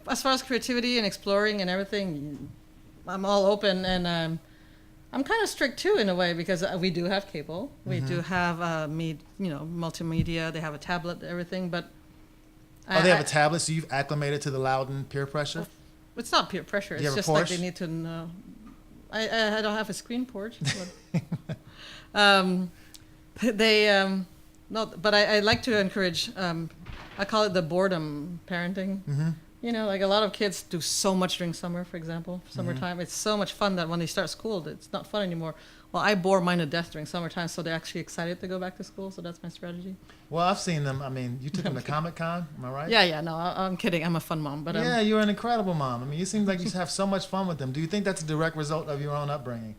As far as creativity and exploring and everything, I'm all open, and I'm kind of strict too in a way because we do have cable, we do have multimedia. They have a tablet, everything, but They have a tablet, so you've acclimated to the Loudon peer pressure. It's not peer pressure. Do you It's have a just like Porsche? they need to know. I don't have a screen porch. But, no, but I like to encourage. I call it the boredom parenting. Mm-hmm. You know, like a lot of kids do so much during summer, for example, summertime. It's so much fun that when they start school, it's not fun anymore. Well, I bore mine to death during summertime, so they're actually excited to go back to school. So that's my strategy. Well, I've seen them. I mean, you took them to Comic-Con, am I right? Yeah. No, I'm kidding. I'm a fun mom, but Yeah, you're an incredible mom. I mean, you seem like you have so much fun with them. Do you think that's a direct result of your own upbringing?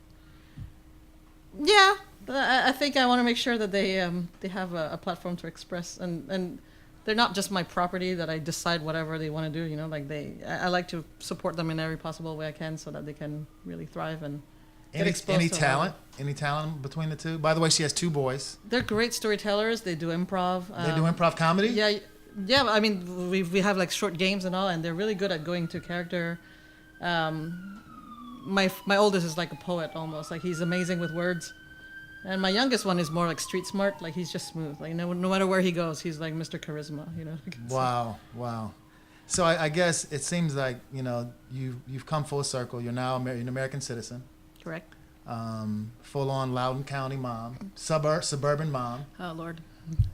yeah, I think I want to make sure that they have a platform to express, and they're not just my property that I decide whatever they want to do. You know, like I like to support them in every possible way I can so that they can really thrive and get exposed Any to a lot. talent? Any talent between the two? By the way, she has 2 boys. They're great storytellers. They do improv. They do improv comedy? Yeah. I mean, we have like short games and all, and they're really good at going to character. My oldest is like a poet almost. Like he's amazing with words, and my youngest one is more like street smart. Like he's just smooth. Like no matter where he goes, he's like Mr. Charisma. You know. Wow. So I guess it seems like, you know, you've come full circle. You're now an American citizen. Correct. Full-on Loudoun County mom, suburban mom, Oh Lord.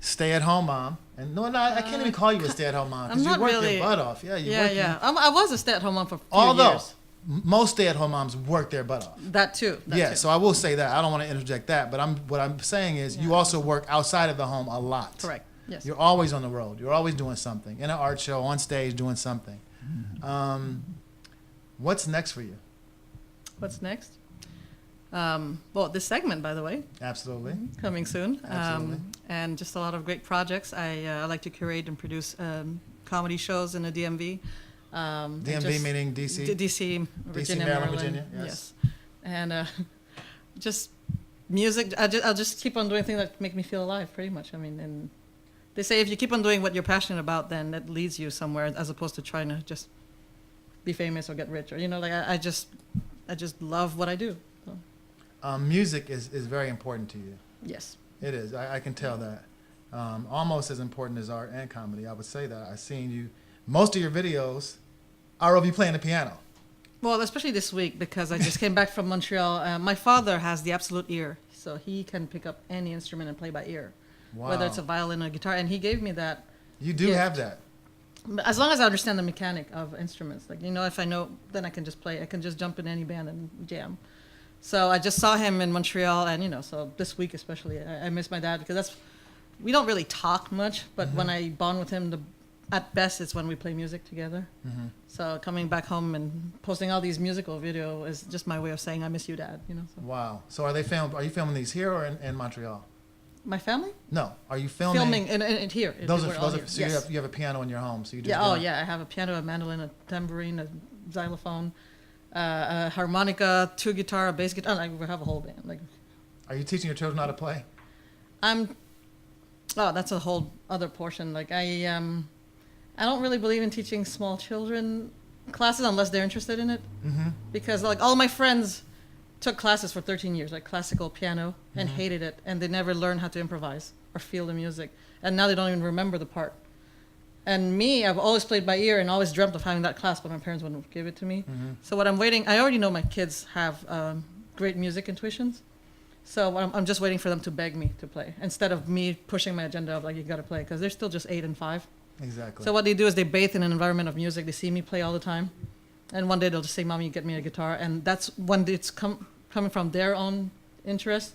stay-at-home mom. And I can't even call you a stay-at-home mom I'm because you not work really. your butt off. Yeah, you work. Yeah. I was a stay-at-home mom for a few Although years. most stay-at-home moms work their butt off. That too. Yeah, so I will say that. I don't want to interject that, but what I'm saying is you also work outside of the home a lot. Correct. Yes. You're always on the road. You're always doing something. In an art show, on stage, doing something. What's next for you? What's next? Well, this segment, by the way, Absolutely. coming soon. Absolutely. And just a lot of great projects. I like to curate and produce comedy shows in the DMV. DMV meaning DC? DC, Virginia, Maryland, Maryland. Virginia, yes. And just music. I'll just keep on doing things that make me feel alive, pretty much. I mean, and they say if you keep on doing what you're passionate about, then that leads you somewhere, as opposed to trying to just be famous or get rich, or like I just love what I do. So. Music is very important to you. Yes. It is. I can tell that. Almost as important as art and comedy. I would say that. I've seen you. Most of your videos are of you playing the piano. Well, especially this week, because I just came back from Montreal. My father has the absolute ear, so he can pick up any instrument and play by ear, Wow. whether it's a violin or a guitar. And he gave me that. You do gift. have that. But as long as I understand the mechanic of instruments, like, if I know, then I can just play. I can just jump in any band and jam. So I just saw him in Montreal, and so this week especially, I miss my dad, because we don't really talk much, but when I bond with him, at best it's when we play music together. Mm-hmm. So coming back home and posting all these musical videos is just my way of saying I miss you, Dad. So. Wow. So are you filming these here or in Montreal? My family? No. Are you filming? in here. Those We're are all so here. Yes. you have a piano in your home, so you just Yeah. do Oh it. yeah. I have a piano, a mandolin, a tambourine, a xylophone, a harmonica, 2 guitar, a bass guitar. We have a whole band. Like, Are you teaching your children how to play? that's a whole other portion. Like I don't really believe in teaching small children classes unless they're interested in it, because like all my friends took classes for 13 years, like classical piano, and hated it, and they never learned how to improvise or feel the music, and now they don't even remember the part. And me, I've always played by ear and always dreamt of having that class, but my parents wouldn't give it to me. So what I'm waiting, I already know my kids have great music intuitions, so I'm just waiting for them to beg me to play, instead of me pushing my agenda of like, you gotta play, because they're still just 8 and 5. Exactly. So what they do is they bathe in an environment of music. They see me play all the time, and one day they'll just say, "Mommy, get me a guitar," and that's when it's coming from their own interest.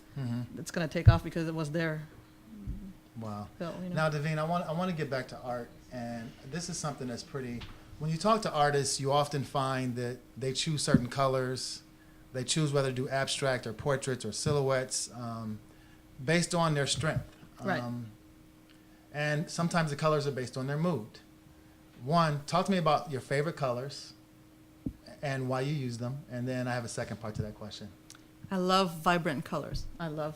It's gonna take off because it was their. Wow. So, Now, Davine, I want to get back to art, and this is something that's pretty. When you talk to artists, you often find that they choose certain colors, they choose whether to do abstract or portraits or silhouettes, based on their strength. Right. And sometimes the colors are based on their mood. One, talk to me about your favorite colors and why you use them, and then I have a second part to that question. I love vibrant colors. I love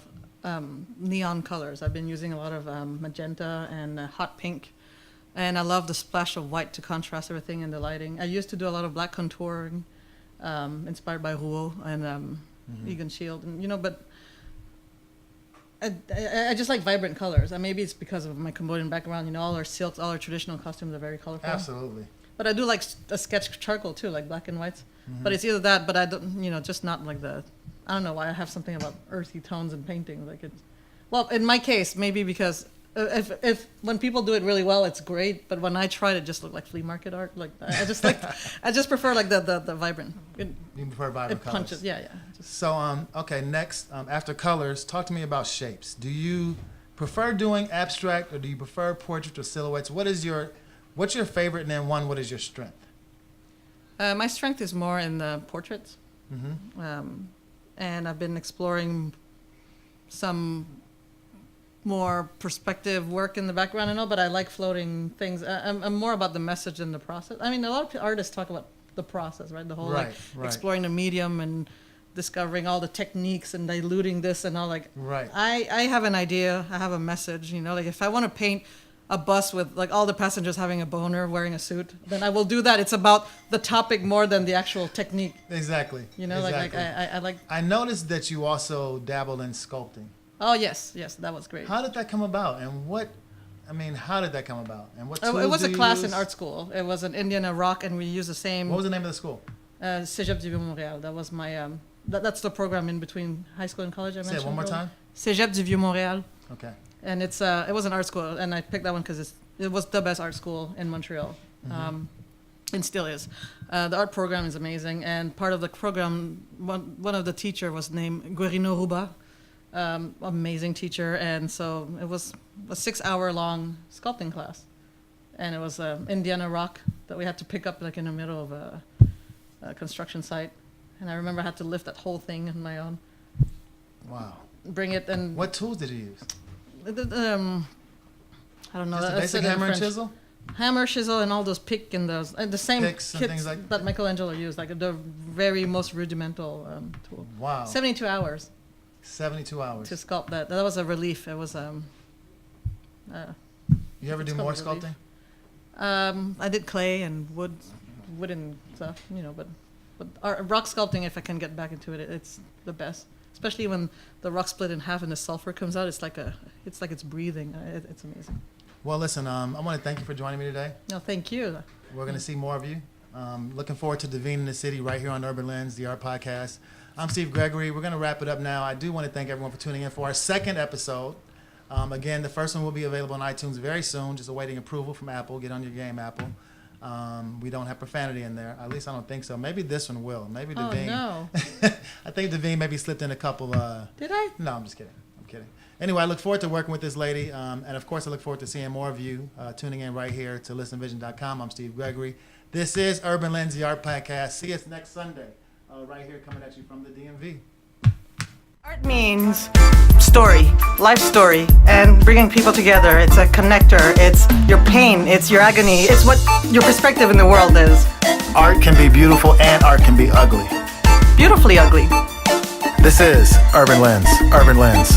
neon colors. I've been using a lot of magenta and hot pink, and I love the splash of white to contrast everything in the lighting. I used to do a lot of black contouring, inspired by Rouault and Egan Shield, and but I just like vibrant colors. And maybe it's because of my Cambodian background. All our silks, all our traditional costumes are very colorful. Absolutely. But I do like a sketch charcoal too, like black and whites. But it's either that, but I don't, just not like I don't know why I have something about earthy tones and painting. Like it's, well, in my case, maybe because if when people do it really well, it's great. But when I try to just look like flea market art, like I just prefer like the vibrant. You prefer vibrant It colors. punches, yeah. So, okay, next, after colors, talk to me about shapes. Do you prefer doing abstract, or do you prefer portraits or silhouettes? What's your favorite, and then what is your strength? My strength is more in the portraits. And I've been exploring some more perspective work in the background and all, but I like floating things. I'm more about the message than the process. I mean, a lot of artists talk about the process, right? The whole Right. exploring the medium and discovering all the techniques and diluting this and all. Like, Right. I have an idea. I have a message. Like if I want to paint a bus with like all the passengers having a boner wearing a suit, then I will do that. It's about the topic more than the actual technique. Exactly. Like Exactly. I like. I noticed that you also dabbled in sculpting. Oh yes, that was great. How did that come about, and how did that come about, and what tools It was do a you class use? in art school. It was an Indian and rock, and we used the same. What was the name of the school? Cégep du Vieux-Montréal. That was my. That's the program in between high school and college. I Say mentioned it one more earlier. time. Cégep du Vieux-Montréal, Okay. and it was an art school, and I picked that one because it was the best art school in Montreal, and still is. The art program is amazing, and part of the program, one of the teacher was named Guerino Ruba, amazing teacher, and so it was a 6-hour-long sculpting class, and it was Indiana rock that we had to pick up like in the middle of construction site, and I remember I had to lift that whole thing on my own, Wow. bring it, and What tools did you use? I don't know. Just a that's basic it in hammer and French. chisel? Hammer, chisel, and all those pick and those the same Picks and kits things like- that Michelangelo used, like the very most rudimental tool. Wow. 72 hours 72 hours. to sculpt that. That was a relief. It was You ever do it's more called a relief. sculpting? I did clay and wooden stuff, but rock sculpting, if I can get back into it, it's the best. Especially when the rock split in half and the sulfur comes out, it's like it's breathing. It's amazing. Well, listen, I want to thank you for joining me today. No, thank you. We're going to see more of you. Looking forward to Divine in the City right here on Urban Lens, the Art Podcast. I'm Steve Gregory. We're going to wrap it up now. I do want to thank everyone for tuning in for our second episode. Again, the first one will be available on iTunes very soon, just awaiting approval from Apple. Get on your game, Apple. We don't have profanity in there. At least I don't think so. Maybe this one will. Maybe Oh Divine. no! I think Divine maybe slipped in a couple. Did I? No, I'm just kidding. I'm kidding. Anyway, I look forward to working with this lady. And of course, I look forward to seeing more of you tuning in right here to listenvision.com. I'm Steve Gregory. This is Urban Lens, the Art Podcast. See us next Sunday right here coming at you from the DMV. Art means story, life story, and bringing people together. It's a connector. It's your pain. It's your agony. It's what your perspective in the world is. Art can be beautiful and art can be ugly. Beautifully ugly. This is Urban Lens. Urban Lens.